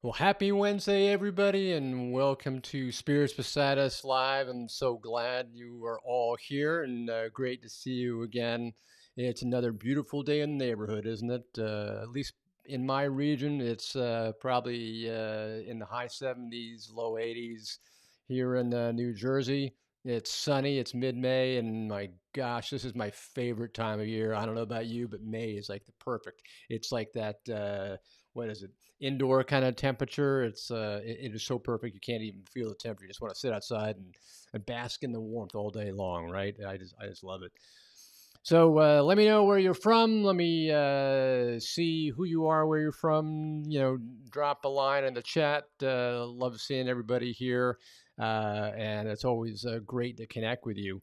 Well, happy Wednesday, everybody, and welcome to Spirits Beside Us Live. I'm so glad you are all here and great to see you again. It's another beautiful day in the neighborhood, isn't it? At least in my region, it's probably in the high 70s, low 80s here in New Jersey. It's sunny, it's mid-May, and my gosh, this is my favorite time of year. I don't know about you, but May is like the perfect. It's like that, what is it? Indoor kind of temperature. It is so perfect you can't even feel the temperature. You just want to sit outside and bask in the warmth all day long, right? I just love it. So let me know where you're from. Let me see who you are, where you're from. Drop a line in the chat. Love seeing everybody here, and it's always great to connect with you.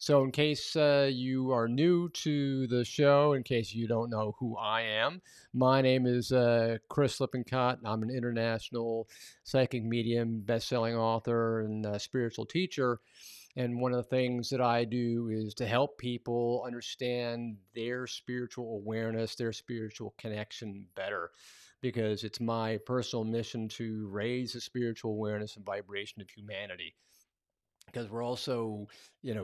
So, in case you are new to the show, in case you don't know who I am, my name is Chris Lippincott. I'm an international psychic medium, best-selling author, and spiritual teacher. And one of the things that I do is to help people understand their spiritual awareness, their spiritual connection better, because it's my personal mission to raise the spiritual awareness and vibration of humanity, because we're also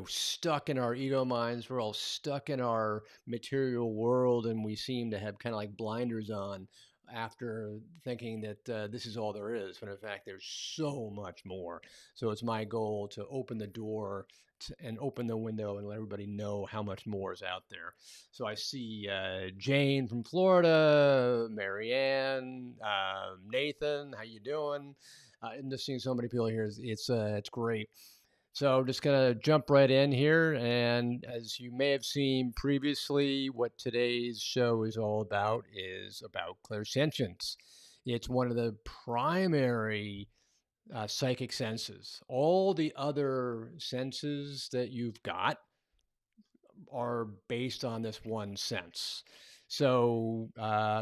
stuck in our ego minds. We're all stuck in our material world, and we seem to have kind of like blinders on after thinking that this is all there is, when in fact there's so much more. So it's my goal to open the door and open the window and let everybody know how much more is out there. So I see Jane from Florida, Marianne, Nathan, how you doing? And just seeing so many people here, it's great. So I'm just going to jump right in here. And as you may have seen previously, what today's show is all about is about clairsentience. It's one of the primary psychic senses. All the other senses that you've got are based on this one sense. So,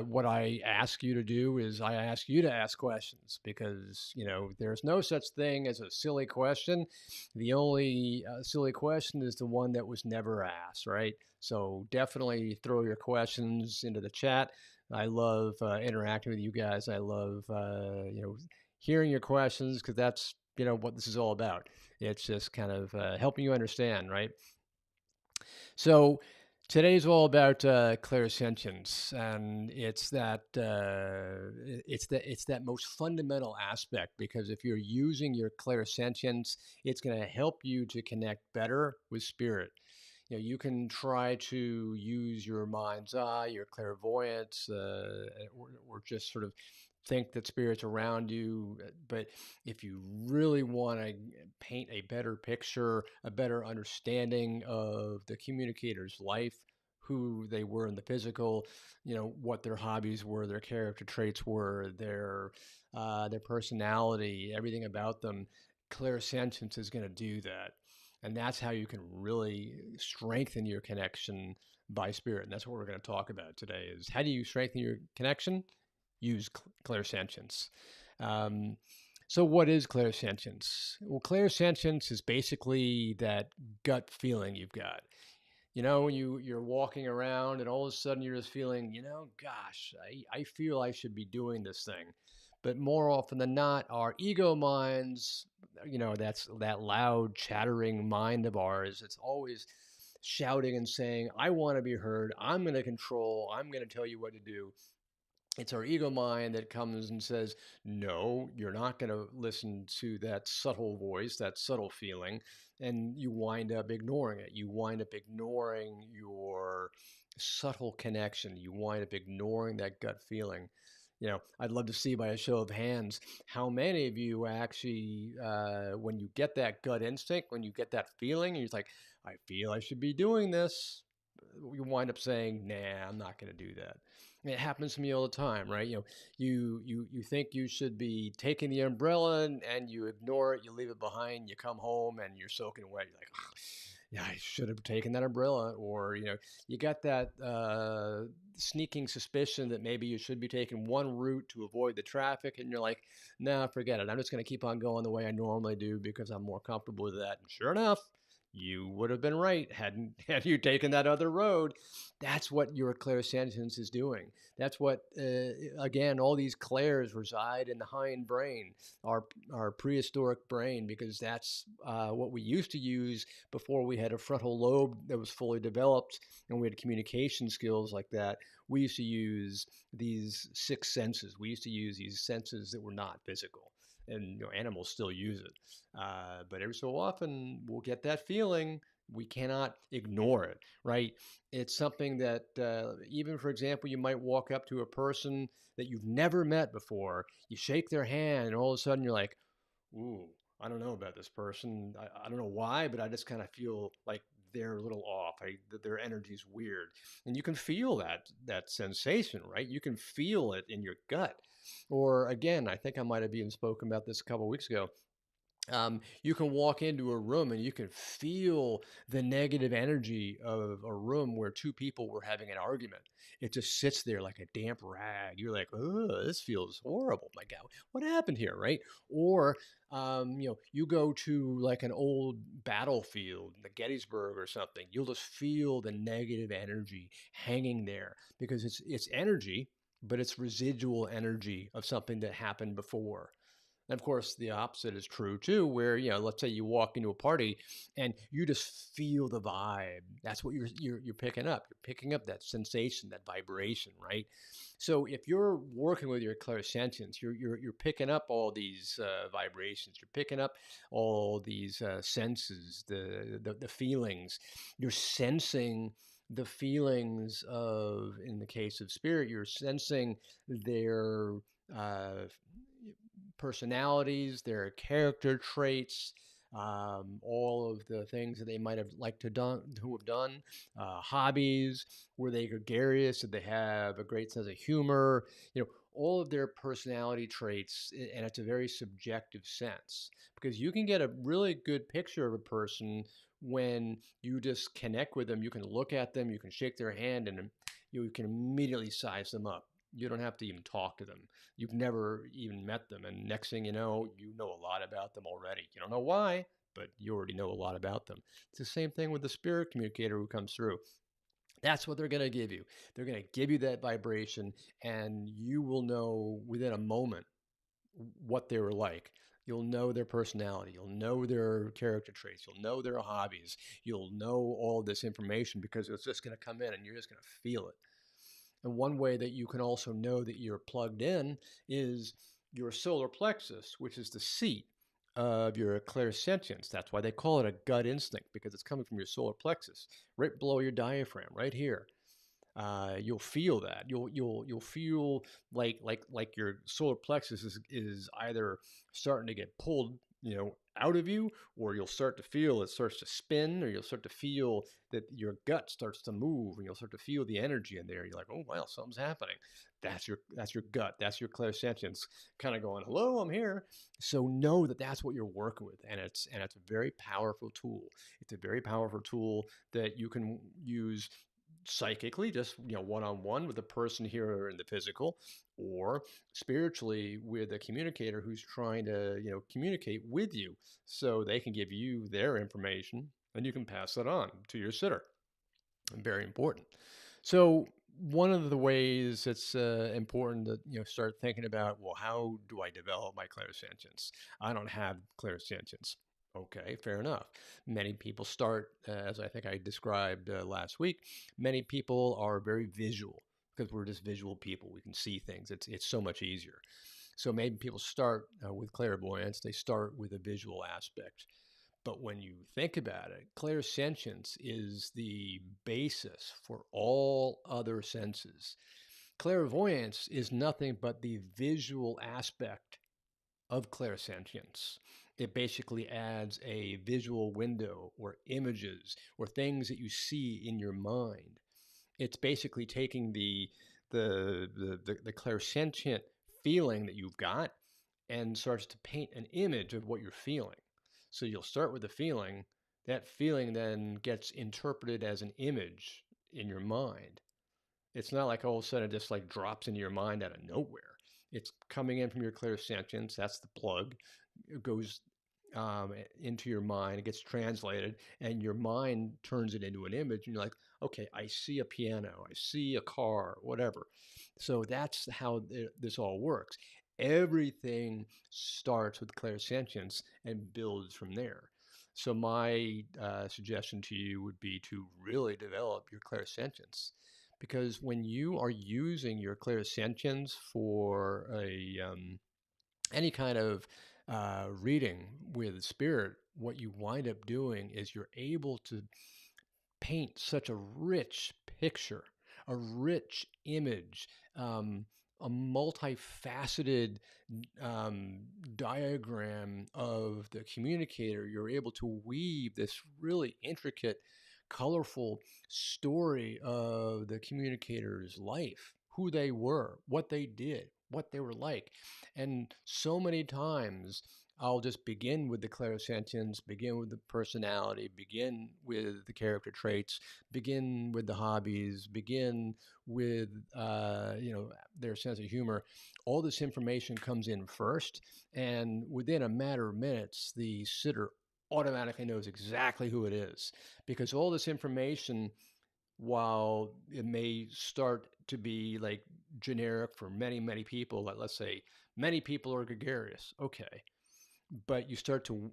what I ask you to do is I ask you to ask questions, because, there's no such thing as a silly question. The only silly question is the one that was never asked, right? So, definitely throw your questions into the chat. I love interacting with you guys. I love, hearing your questions, because that's, what this is all about. It's just kind of helping you understand, right? So today's all about clairsentience, and it's that most fundamental aspect, because if you're using your clairsentience, it's going to help you to connect better with spirit. You can try to use your mind's eye, your clairvoyance, or just sort of think that spirit's around you. But if you really want to paint a better picture, a better understanding of the communicator's life, who they were in the physical, what their hobbies were, their character traits were, their personality, everything about them, clairsentience is going to do that. And that's how you can really strengthen your connection by spirit. And that's what we're going to talk about today: is how do you strengthen your connection? Use clairsentience. Um, so what is clairsentience? Well, clairsentience is basically that gut feeling you've got. When you're walking around and all of a sudden you're just feeling, gosh, I feel I should be doing this thing. But more often than not, our ego minds, that's that loud, chattering mind of ours. It's always shouting and saying, I want to be heard. I'm going to control. I'm going to tell you what to do. It's our ego mind that comes and says, no, you're not going to listen to that subtle voice, that subtle feeling. And you wind up ignoring it. You wind up ignoring your subtle connection. You wind up ignoring that gut feeling. I'd love to see, by a show of hands, how many of you actually, when you get that gut instinct, when you get that feeling, you're like, I feel I should be doing this. You wind up saying, nah, I'm not going to do that. It happens to me all the time, right? You think you should be taking the umbrella, and you ignore it. You leave it behind. You come home and you're soaking wet. You're like, oh, yeah, I should have taken that umbrella. Or you got that sneaking suspicion that maybe you should be taking one route to avoid the traffic, and you're like, nah, forget it. I'm just going to keep on going the way I normally do, because I'm more comfortable with that. And sure enough, you would have been right had you taken that other road. That's what your clairsentience is doing. That's what, again, all these clairs reside in the hind brain, our prehistoric brain, because that's what we used to use before we had a frontal lobe that was fully developed and we had communication skills like that. We used to use these six senses. We used to use these senses that were not physical. And animals still use it. But every so often, we'll get that feeling. We cannot ignore it, right? It's something that, even for example, you might walk up to a person that you've never met before, you shake their hand, and all of a sudden you're like, ooh, I don't know about this person. I don't know why, but I just kind of feel like they're a little off. Their energy's weird. And you can feel that sensation, right? You can feel it in your gut. Or again, I think I might have even spoken about this a couple of weeks ago. You can walk into a room and you can feel the negative energy of a room where two people were having an argument. It just sits there like a damp rag. You're like, oh, this feels horrible. My God, what happened here, right? Or, you go to like an old battlefield, the Gettysburg or something. You'll just feel the negative energy hanging there because it's energy, but it's residual energy of something that happened before. And of course, the opposite is true too, where let's say you walk into a party and you just feel the vibe. That's what you're picking up. You're picking up that sensation, that vibration, right? So if you're working with your clairsentience, you're picking up all these vibrations. You're picking up all these senses, the feelings. You're sensing the feelings of, in the case of spirit, you're sensing their uh, personalities, their character traits, all of the things that they might have liked to have done, hobbies, were they gregarious, did they have a great sense of humor, all of their personality traits, and it's a very subjective sense because you can get a really good picture of a person when you just connect with them. You can look at them, you can shake their hand, and you can immediately size them up. You don't have to even talk to them. You've never even met them. And next thing you know a lot about them already. You don't know why, but you already know a lot about them. It's the same thing with the spirit communicator who comes through. That's what they're going to give you. They're going to give you that vibration, and you will know within a moment what they were like. You'll know their personality. You'll know their character traits. You'll know their hobbies. You'll know all this information because it's just going to come in and you're just going to feel it. And one way that you can also know that you're plugged in is your solar plexus, which is the seat of your clairsentience. That's why they call it a gut instinct, because it's coming from your solar plexus, right below your diaphragm, right here. You'll feel that. You'll feel like your solar plexus is either starting to get pulled, out of you, or you'll start to feel it starts to spin, or you'll start to feel that your gut starts to move, and you'll start to feel the energy in there. You're like, oh wow, something's happening. That's your gut. That's your clairsentience, kind of going, hello, I'm here. So know that that's what you're working with, and it's a very powerful tool. It's a very powerful tool that you can use psychically, just one-on-one with a person here in the physical, or spiritually with a communicator who's trying to communicate with you, so they can give you their information and you can pass that on to your sitter. Very important. So one of the ways it's important to start thinking about, well, how do I develop my clairsentience? I don't have clairsentience. Okay, fair enough. Many people start, as I think I described last week. Many people are very visual because we're just visual people. We can see things. It's so much easier. So maybe people start with clairvoyance. They start with a visual aspect. But when you think about it, clairsentience is the basis for all other senses. Clairvoyance is nothing but the visual aspect of clairsentience. It basically adds a visual window or images or things that you see in your mind. It's basically taking the clairsentient feeling that you've got and starts to paint an image of what you're feeling. So you'll start with the feeling. That feeling then gets interpreted as an image in your mind. It's not like all of a sudden it just like drops into your mind out of nowhere. It's coming in from your clairsentience. That's the plug. It goes into your mind. It gets translated, and your mind turns it into an image. And you're like, Okay, I see a piano, I see a car, whatever. So that's how this all works. Everything starts with clairsentience and builds from there. So my suggestion to you would be to really develop your clairsentience, because when you are using your clairsentience for a any kind of reading with spirit, what you wind up doing is you're able to paint such a rich picture, a rich image, um, a multifaceted um, diagram of the communicator. You're able to weave this really intricate, colorful story of the communicator's life, who they were, what they did, what they were like. And so many times, I'll just begin with the clairsentience, begin with the personality, begin with the character traits, begin with the hobbies, begin with their sense of humor. All this information comes in first, and within a matter of minutes, the sitter automatically knows exactly who it is, because all this information, while it may start to be like generic for many people, like let's say many people are gregarious, okay, but you start to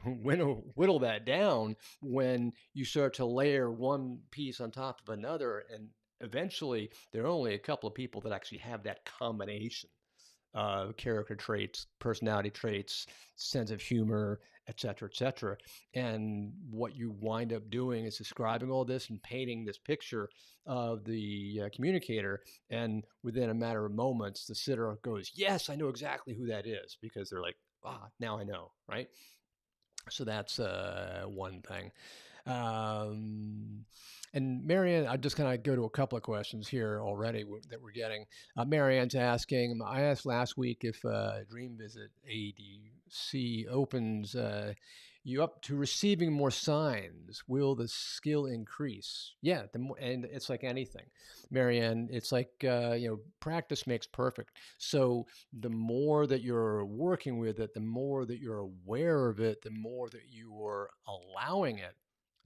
whittle that down when you start to layer one piece on top of another, and eventually there are only a couple of people that actually have that combination character traits, personality traits, sense of humor, etc., etc. And what you wind up doing is describing all this and painting this picture of the communicator. And within a matter of moments, the sitter goes, "Yes, I know exactly who that is," because they're like, "Ah, now I know," right? So that's one thing. Um, and Marianne, I just kind of go to a couple of questions here already that we're getting. Marianne's asking, I asked last week if Dream Visit ADC opens you up to receiving more signs. Will the skill increase? Yeah, and it's like anything, Marianne. It's like practice makes perfect. So the more that you're working with it, the more that you're aware of it, the more that you are allowing it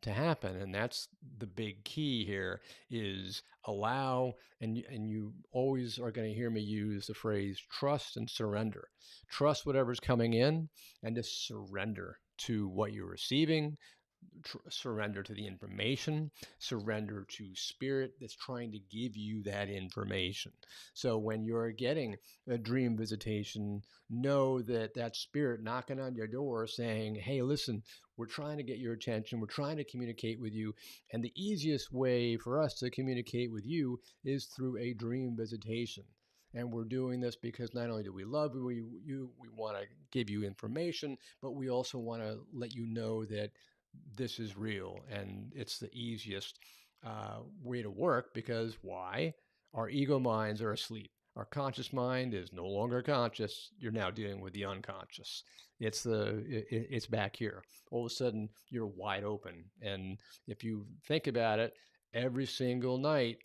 to happen. And that's the big key here, is allow. And you always are going to hear me use the phrase trust and surrender. Trust whatever's coming in, and just surrender to what you're receiving, surrender to the information, surrender to spirit that's trying to give you that information. So when you're getting a dream visitation, know that that spirit knocking on your door saying, "Hey, listen, we're trying to get your attention. We're trying to communicate with you. And the easiest way for us to communicate with you is through a dream visitation. And we're doing this because not only do we love you, we want to give you information, but we also want to let you know that this is real, and it's the easiest way to work, because why? Our ego minds are asleep. Our conscious mind is no longer conscious. You're now dealing with the unconscious. It's back here. All of a sudden, you're wide open, and if you think about it, every single night,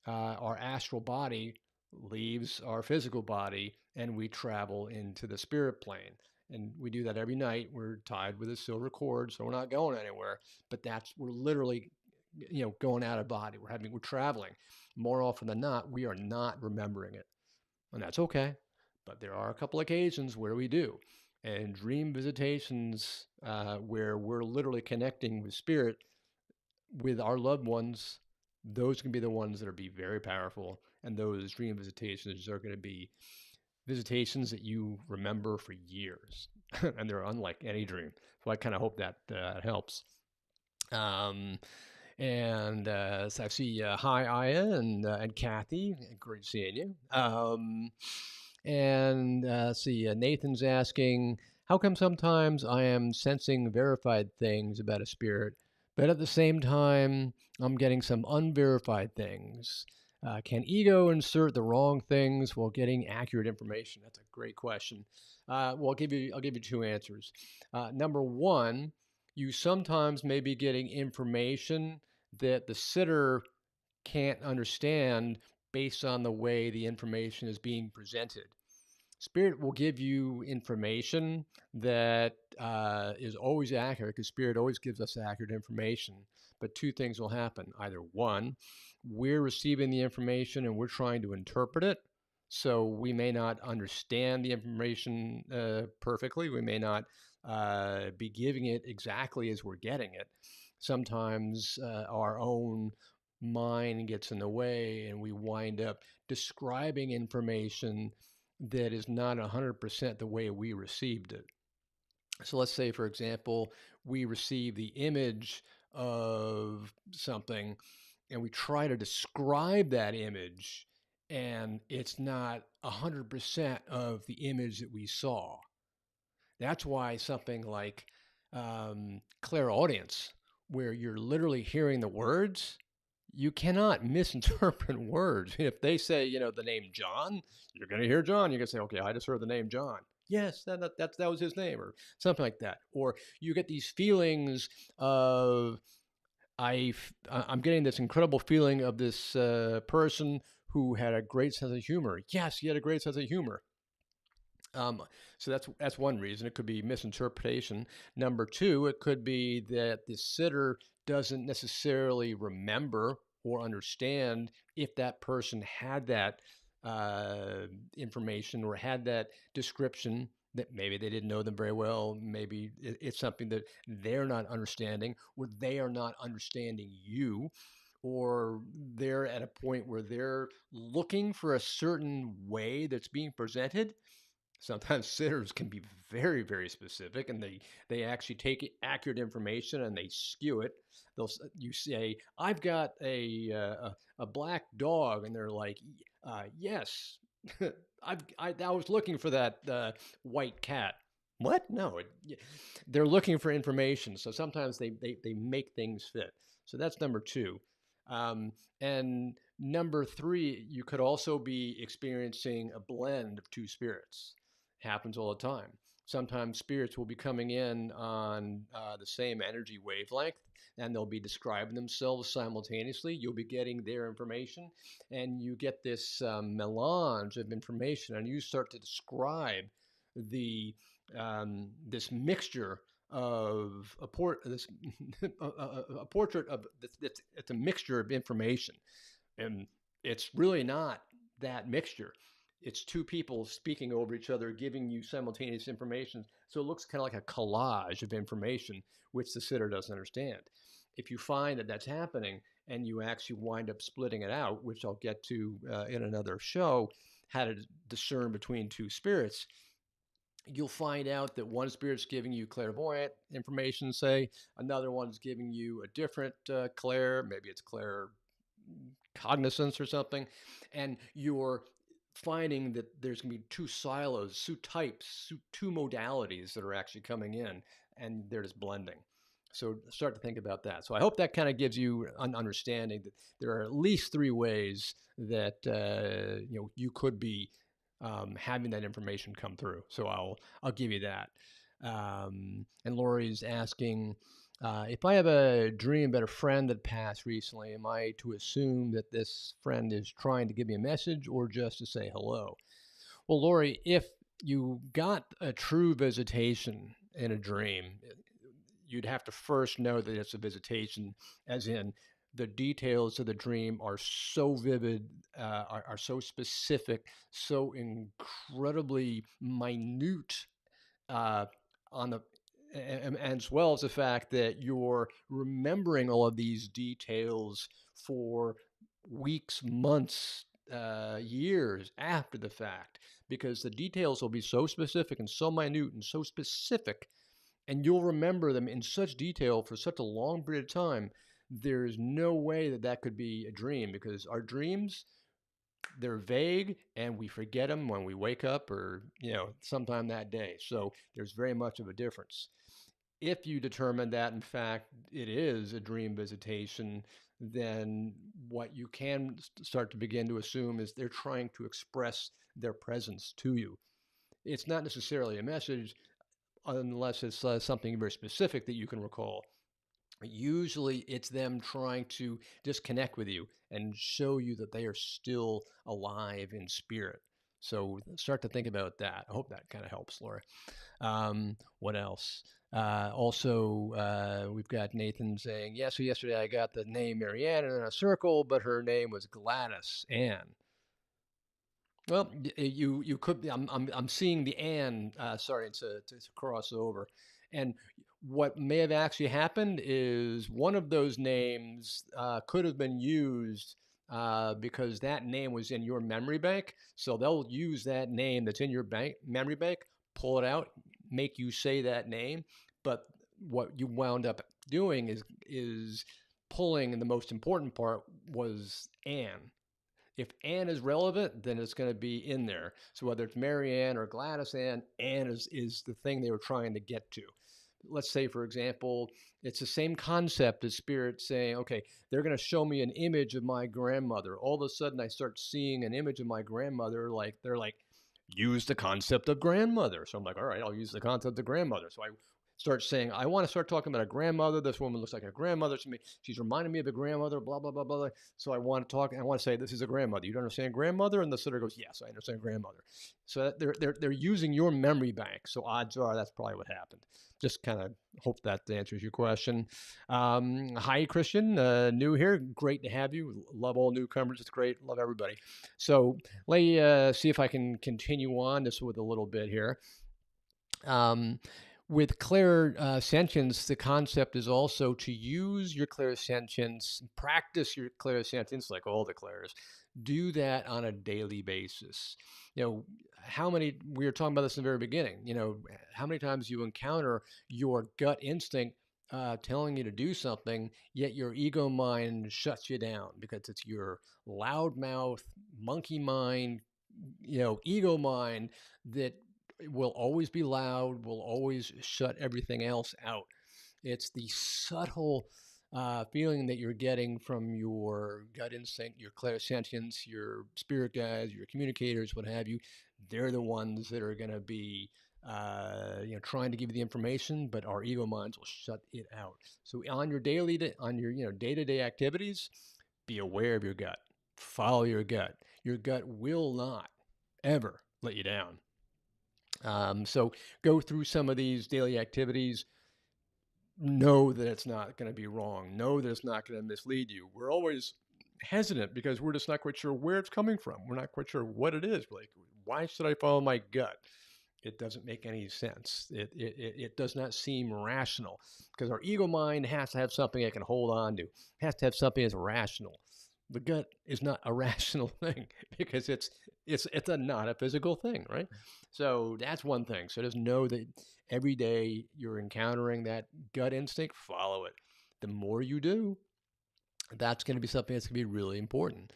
our astral body leaves our physical body, and we travel into the spirit plane. And we do that every night. We're tied with a silver cord, so we're not going anywhere. But we're literally, going out of body. We're traveling. More often than not, we are not remembering it, and that's okay. But there are a couple occasions where we do, and dream visitations where we're literally connecting with spirit, with our loved ones. Those can be the ones that are be very powerful, and those dream visitations are going to be visitations that you remember for years, and they're unlike any dream. So I kind of hope that helps. Um, and so I see hi Aya and Kathy, great seeing you. And see Nathan's asking, how come sometimes I am sensing verified things about a spirit, but at the same time I'm getting some unverified things? Can ego insert the wrong things while getting accurate information? That's a great question. Well, I'll give you two answers. Number one, you sometimes may be getting information that the sitter can't understand based on the way the information is being presented. Spirit will give you information that is always accurate, because Spirit always gives us accurate information. but two things will happen. Either one, we're receiving the information and we're trying to interpret it. So we may not understand the information perfectly. We may not be giving it exactly as we're getting it. Sometimes our own mind gets in the way and we wind up describing information that is not 100% the way we received it. So let's say, for example, we receive the image of something and we try to describe that image, and it's not 100% of the image that we saw. That's why something like clairaudience, where you're literally hearing the words, you cannot misinterpret words. If they say, the name John, you're going to hear John. You're going to say, okay, I just heard the name John. Yes, that was his name, or something like that. Or you get these feelings of, I'm getting this incredible feeling of this person who had a great sense of humor. Yes, he had a great sense of humor. Um, so that's one reason. It could be misinterpretation. Number two, it could be that the sitter doesn't necessarily remember or understand if that person had that information or had that description, that maybe they didn't know them very well. Maybe it's something that they're not understanding, or they are not understanding you, or they're at a point where they're looking for a certain way that's being presented. Sometimes sitters can be very, very specific, and they actually take accurate information and they skew it. You say, "I've got a black dog," and they're like, "Yes, I was looking for that white cat." What? No, they're looking for information. So sometimes they make things fit. So that's number two. And number three, you could also be experiencing a blend of two spirits. Happens all the time. Sometimes spirits will be coming in on the same energy wavelength, and they'll be describing themselves simultaneously. You'll be getting their information, and you get this melange of information, and you start to describe the this mixture of this a portrait of it's a mixture of information, and it's really not that mixture. It's two people speaking over each other, giving you simultaneous information. So it looks kind of like a collage of information, which the sitter doesn't understand. If you find that that's happening and you actually wind up splitting it out, which I'll get to in another show, how to discern between two spirits, you'll find out that one spirit's giving you clairvoyant information, say, another one's giving you a different maybe it's clair cognizance or something, and you're finding that there's going to be two silos, two types, two modalities that are actually coming in, and they're just blending. So start to think about that. So I hope that kind of gives you an understanding that there are at least three ways that you could be having that information come through. So I'll give you that. And Lori's asking, if I have a dream about a friend that passed recently, am I to assume that this friend is trying to give me a message or just to say hello? Well, Lori, if you got a true visitation in a dream, you'd have to first know that it's a visitation, as in the details of the dream are so vivid, are so specific, so incredibly minute on the and as well as the fact that you're remembering all of these details for weeks, months, years after the fact, because the details will be so specific and so minute and so specific, and you'll remember them in such detail for such a long period of time. There's no way that that could be a dream, because our dreams, they're vague and we forget them when we wake up, or sometime that day. So there's very much of a difference. If you determine that in fact it is a dream visitation, then what you can start to begin to assume is they're trying to express their presence to you. It's not necessarily a message unless it's something very specific that you can recall. Usually it's them trying to disconnect with you and show you that they are still alive in spirit. So start to think about that. I hope that kind of helps, Laura. What else? Also, we've got Nathan saying, yeah, so yesterday I got the name Marianne in a circle, but her name was Gladys Ann. Well, you could be. I'm seeing the and. Sorry, to cross over, and what may have actually happened is one of those names could have been used because that name was in your memory bank. So they'll use that name that's in your memory bank, pull it out, make you say that name. But what you wound up doing is pulling, and the most important part was Anne. If Anne is relevant, then it's going to be in there. So whether it's Mary Ann or Gladys Ann, Anne is the thing they were trying to get to. Let's say, for example, it's the same concept as Spirit saying, okay, they're going to show me an image of my grandmother. All of a sudden, I start seeing an image of my grandmother, like they're like, use the concept of grandmother. So I'm like, all right, I'll use the concept of grandmother. So I start saying, I want to start talking about a grandmother. This woman looks like a grandmother to me. She's reminding me of a grandmother, blah, blah, blah, blah. So I want to talk, and I want to say, this is a grandmother. You don't understand grandmother? And the sitter goes, yes, I understand grandmother. So they're using your memory bank. So odds are that's probably what happened. Just kind of hope that answers your question. Hi, Christian, new here. Great to have you. Love all newcomers. It's great. Love everybody. So let me see if I can continue on this with a little bit here. With clairsentience, the concept is also to use your clairsentience, practice your clairsentience like all the clairs. Do that on a daily basis. How many, we were talking about this in the very beginning, how many times you encounter your gut instinct telling you to do something, yet your ego mind shuts you down because it's your loudmouth, monkey mind, ego mind that will always be loud, will always shut everything else out. It's the subtle feeling that you're getting from your gut instinct, your clairsentience, your spirit guides, your communicators, what have you. They're the ones that are going to be, trying to give you the information, but our ego minds will shut it out. So on your day-to-day activities, be aware of your gut. Follow your gut. Your gut will not ever let you down. So go through some of these daily activities. Know that it's not going to be wrong. Know that it's not going to mislead you. We're always hesitant because we're just not quite sure where it's coming from. We're not quite sure what it is. Like, why should I follow my gut? It doesn't make any sense. It does not seem rational because our ego mind has to have something it can hold on to. It has to have something that's rational. The gut is not a rational thing because it's not a physical thing, right? So that's one thing. So just know that every day you're encountering that gut instinct, follow it. The more you do, that's going to be something that's going to be really important.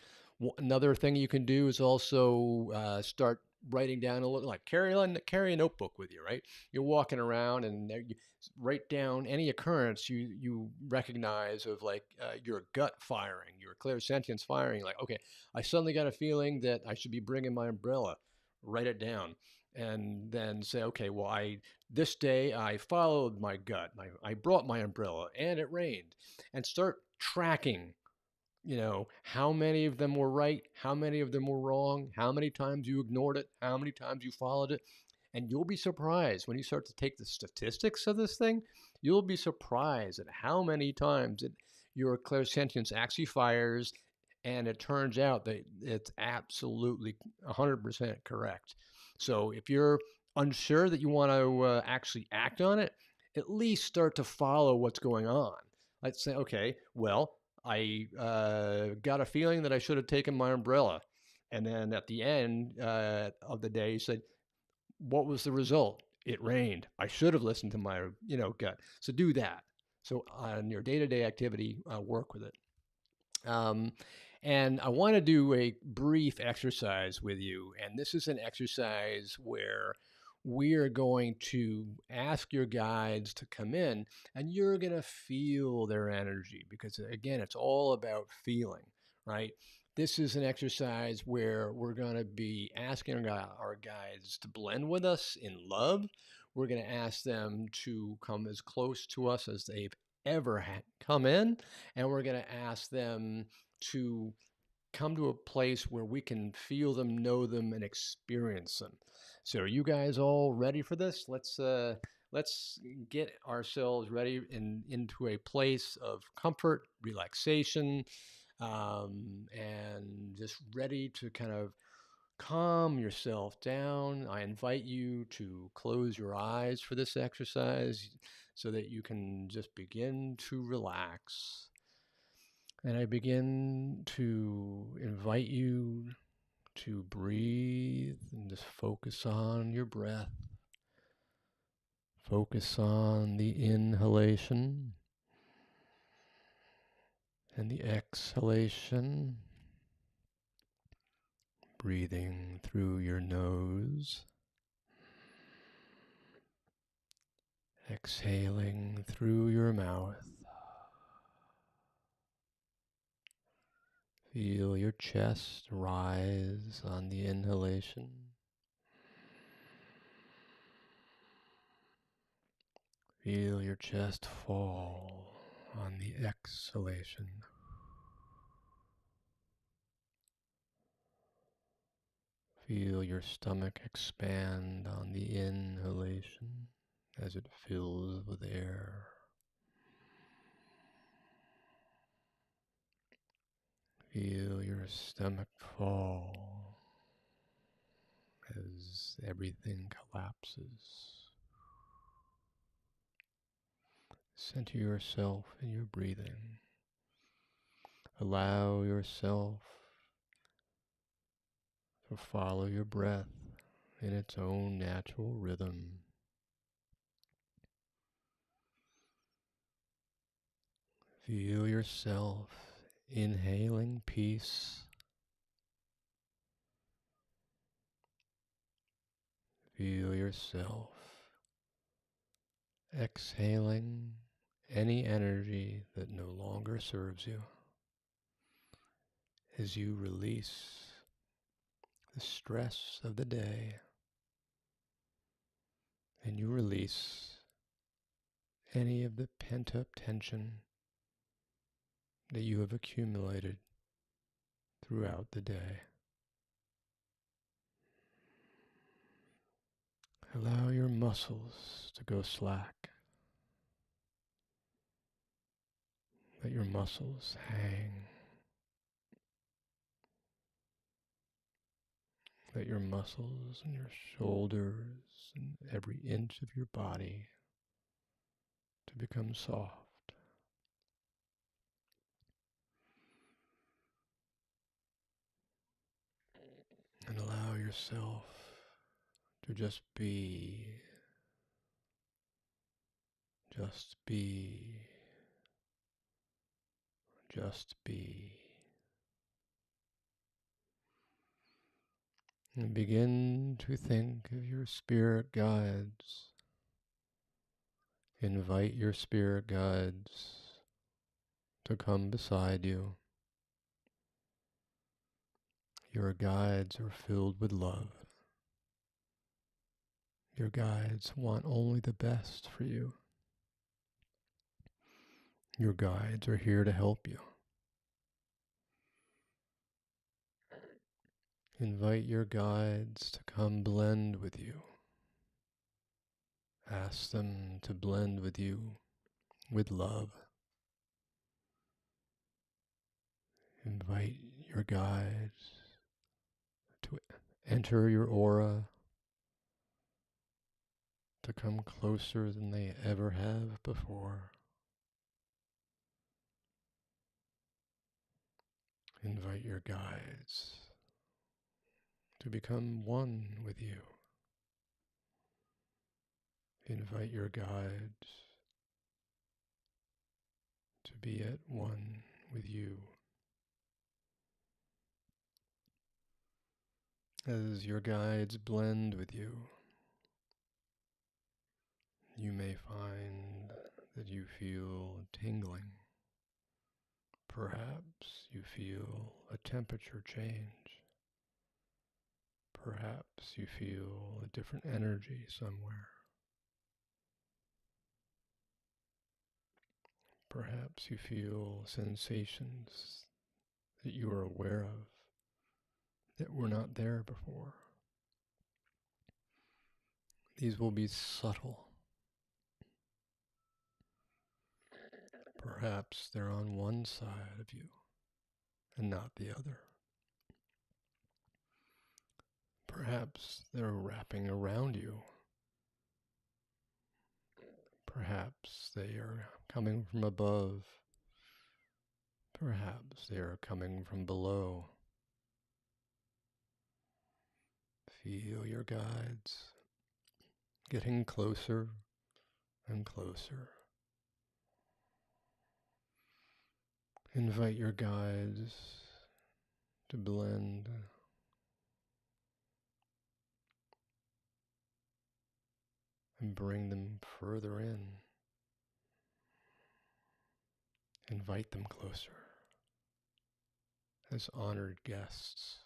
Another thing you can do is also start writing down a little, like carry a notebook with you, right? You're walking around and you write down any occurrence you recognize of like your gut firing, your clairsentience firing. Like, okay, I suddenly got a feeling that I should be bringing my umbrella. Write it down, and then say, okay, well, this day I followed my gut. I brought my umbrella, and it rained, and start tracking, how many of them were right, how many of them were wrong, how many times you ignored it, how many times you followed it. And you'll be surprised when you start to take the statistics of this thing. You'll be surprised at how many times your clairsentience actually fires, and it turns out that it's absolutely 100% correct. So if you're unsure that you want to actually act on it, at least start to follow what's going on. Let's say, okay, well, I got a feeling that I should have taken my umbrella. And then at the end of the day, he said, what was the result? It rained. I should have listened to my, gut. So do that. So on your day-to-day activity, work with it. And I want to do a brief exercise with you. And this is an exercise where we are going to ask your guides to come in, and you're going to feel their energy because, again, it's all about feeling, right? This is an exercise where we're going to be asking our guides to blend with us in love. We're going to ask them to come as close to us as they've ever come in, and we're going to ask them to come to a place where we can feel them, know them, and experience them. So are you guys all ready for this? let's get ourselves ready into a place of comfort, relaxation, and just ready to kind of calm yourself down. I invite you to close your eyes for this exercise so that you can just begin to relax. And I begin to invite you to breathe and just focus on your breath. Focus on the inhalation and the exhalation. Breathing through your nose. Exhaling through your mouth. Feel your chest rise on the inhalation. Feel your chest fall on the exhalation. Feel your stomach expand on the inhalation as it fills with air. Feel your stomach fall as everything collapses. Center yourself in your breathing. Allow yourself to follow your breath in its own natural rhythm. Feel yourself inhaling peace. Feel yourself exhaling any energy that no longer serves you as you release the stress of the day and you release any of the pent-up tension that you have accumulated throughout the day. Allow your muscles to go slack. Let your muscles hang. Let your muscles and your shoulders and every inch of your body to become soft. And allow yourself to just be, just be, just be. And begin to think of your spirit guides. Invite your spirit guides to come beside you. Your guides are filled with love. Your guides want only the best for you. Your guides are here to help you. Invite your guides to come blend with you. Ask them to blend with you with love. Invite your guides to enter your aura, to come closer than they ever have before. Invite your guides to become one with you. Invite your guides to be at one with you. As your guides blend with you, you may find that you feel tingling. Perhaps you feel a temperature change. Perhaps you feel a different energy somewhere. Perhaps you feel sensations that you are aware of that were not there before. These will be subtle. Perhaps they're on one side of you and not the other. Perhaps they're wrapping around you. Perhaps they are coming from above. Perhaps they are coming from below. Feel your guides getting closer and closer. Invite your guides to blend and bring them further in. Invite them closer as honored guests,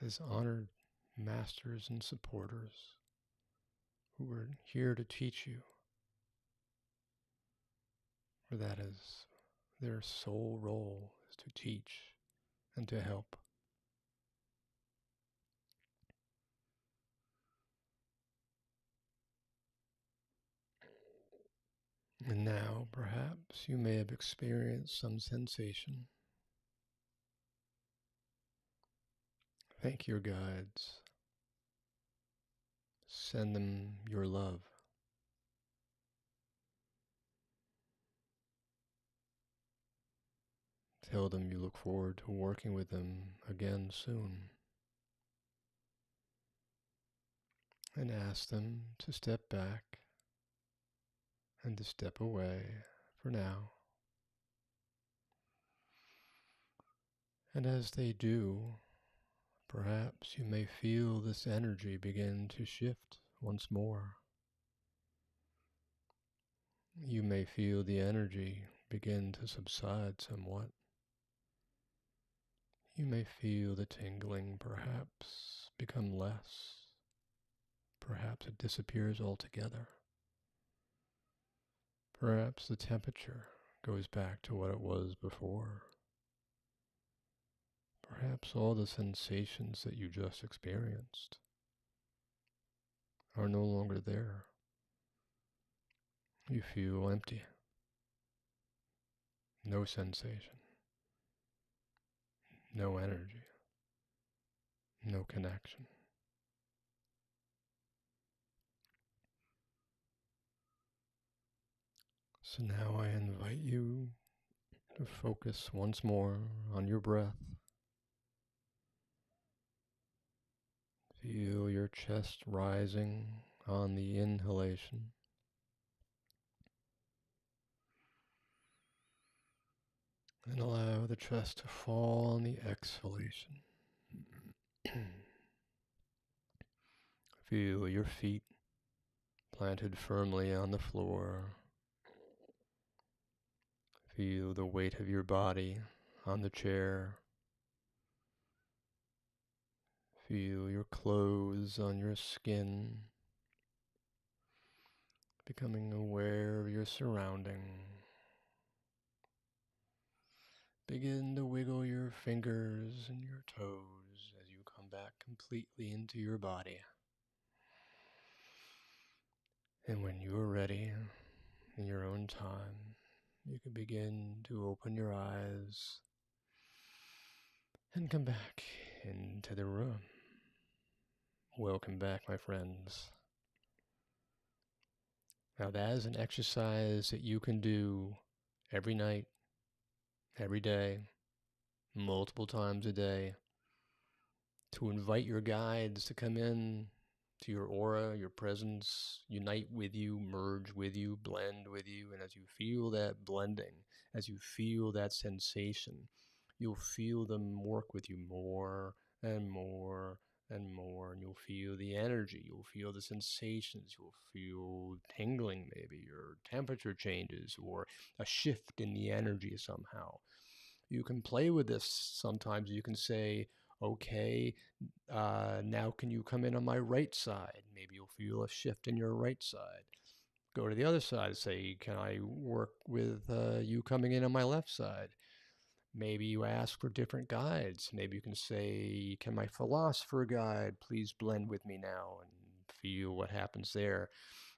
as honored masters and supporters who are here to teach you. For that is their sole role, is to teach and to help. And now, perhaps, you may have experienced some sensation. Thank your guides. Send them your love. Tell them you look forward to working with them again soon. And ask them to step back and to step away for now. And as they do, perhaps you may feel this energy begin to shift once more. You may feel the energy begin to subside somewhat. You may feel the tingling perhaps become less. Perhaps it disappears altogether. Perhaps the temperature goes back to what it was before. Perhaps all the sensations that you just experienced are no longer there. You feel empty. No sensation. No energy. No connection. So now I invite you to focus once more on your breath. Feel your chest rising on the inhalation. And allow the chest to fall on the exhalation. Feel your feet planted firmly on the floor. Feel the weight of your body on the chair. Feel your clothes on your skin. Becoming aware of your surrounding. Begin to wiggle your fingers and your toes as you come back completely into your body. And when you are ready, in your own time, you can begin to open your eyes and come back into the room. Welcome back, my friends. Now that is an exercise that you can do every night, every day, multiple times a day, to invite your guides to come in to your aura, your presence, unite with you, merge with you, blend with you. And as you feel that blending, as you feel that sensation, you'll feel them work with you more and more and more. And you'll feel the energy, you'll feel the sensations, you'll feel tingling maybe, or temperature changes, or a shift in the energy somehow. You can play with this. Sometimes you can say, okay, now can you come in on my right side? Maybe you'll feel a shift in your right side. Go to the other side, say, can I work with you coming in on my left side? Maybe you ask for different guides. Maybe you can say, can my philosopher guide please blend with me now, and feel what happens there.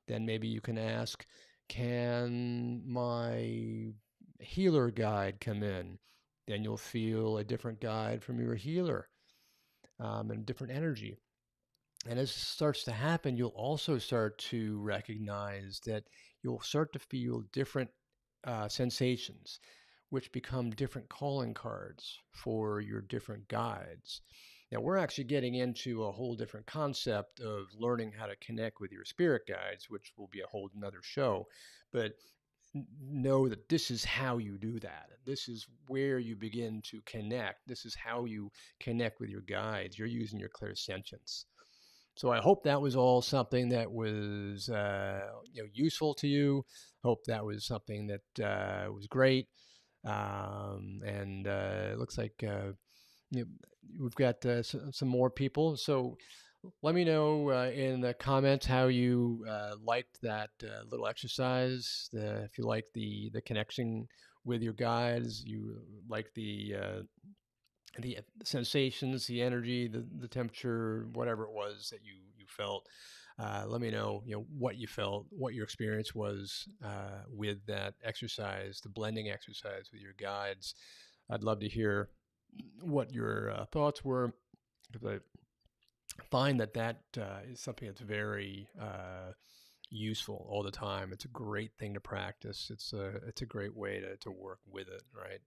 Then maybe you can ask, can my healer guide come in? Then you'll feel a different guide from your healer, and different energy. And as this starts to happen, you'll also start to recognize that you'll start to feel different sensations, which become different calling cards for your different guides. Now, we're actually getting into a whole different concept of learning how to connect with your spirit guides, which will be a whole another show. But know that this is how you do that. This is where you begin to connect. This is how you connect with your guides. You're using your clairsentience. So I hope that was all something that was useful to you. Hope that was something that was great. And it looks like you know, we've got some more people. So let me know in the comments how you liked that little exercise. If you like the connection with your guides, you like the sensations, the energy, the temperature, whatever it was that you felt. Let me know, what you felt, what your experience was with that exercise, the blending exercise with your guides. I'd love to hear what your thoughts were, because I find that is something that's very useful all the time. It's a great thing to practice. It's a great way to work with it, right?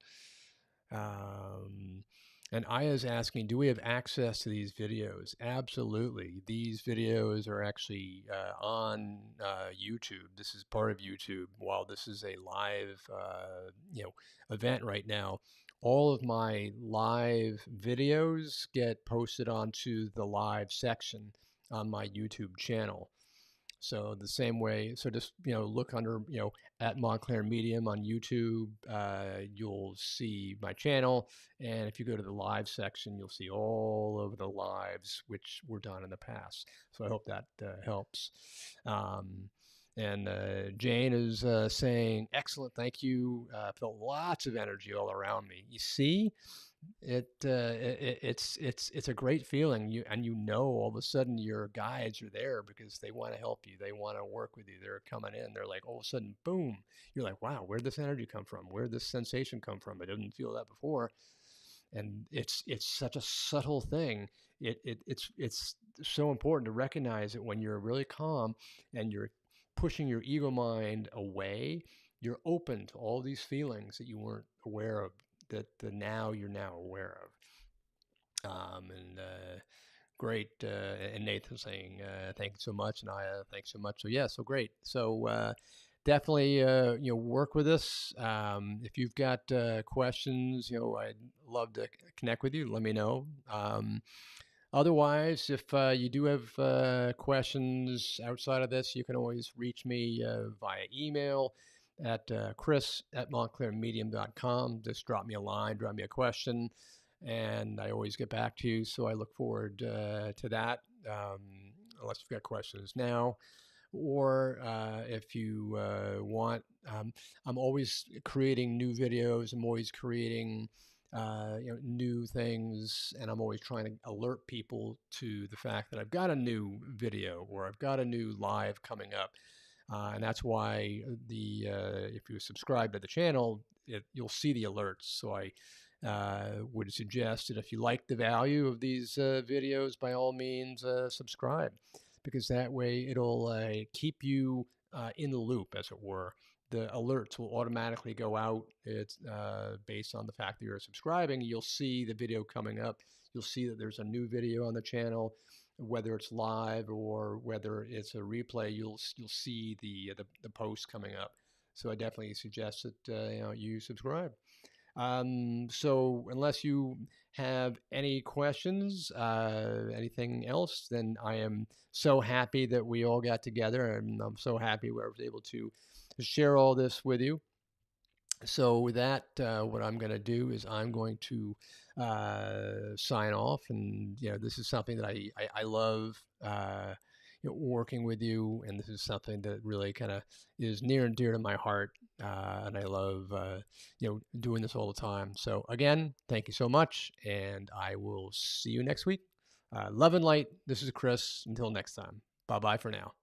Um, and Aya's asking, do we have access to these videos? Absolutely. These videos are actually on YouTube. This is part of YouTube. While this is a live, event right now, all of my live videos get posted onto the live section on my YouTube channel. So the same way, so just, look under, at Montclair Medium on YouTube, you'll see my channel. And if you go to the live section, you'll see all of the lives which were done in the past. So I hope that helps. And Jane is saying, excellent, thank you. Felt lots of energy all around me. You see, it's a great feeling. All of a sudden your guides are there because they want to help you. They want to work with you. They're coming in. They're like, all of a sudden, boom. You're like, wow, where'd this energy come from? Where'd this sensation come from? I didn't feel that before. And it's such a subtle thing. It's so important to recognize it when you're really calm and you're pushing your ego mind away. You're open to all these feelings that you weren't aware of, that you're now aware of. And great. And Nathan saying, thank you so much. And I thanks so much. So yeah, so great. So definitely, work with us. If you've got questions, I'd love to connect with you. Let me know. Otherwise, if you do have questions outside of this, you can always reach me via email at chris@montclairmedium.com. Just drop me a line, drop me a question, and I always get back to you. So I look forward to that, unless you've got questions now. Or if you want, I'm always creating new videos. I'm always creating new things, and I'm always trying to alert people to the fact that I've got a new video or I've got a new live coming up. And that's why if you subscribe to the channel, you'll see the alerts. So I would suggest that if you like the value of these videos, by all means, subscribe, because that way it'll keep you in the loop, as it were. The alerts will automatically go out. It's based on the fact that you're subscribing. You'll see the video coming up. You'll see that there's a new video on the channel, whether it's live or whether it's a replay. You'll see the post coming up. So I definitely suggest that you subscribe. So unless you have any questions, anything else, then I am so happy that we all got together, and I'm so happy we were able to share all this with you. So with that, what I'm going to do is I'm going to sign off, and this is something that I love working with you, and this is something that really kind of is near and dear to my heart, and I love doing this all the time. So again, thank you so much, and I will see you next week. Love and light. This is Chris. Until next time. Bye bye for now.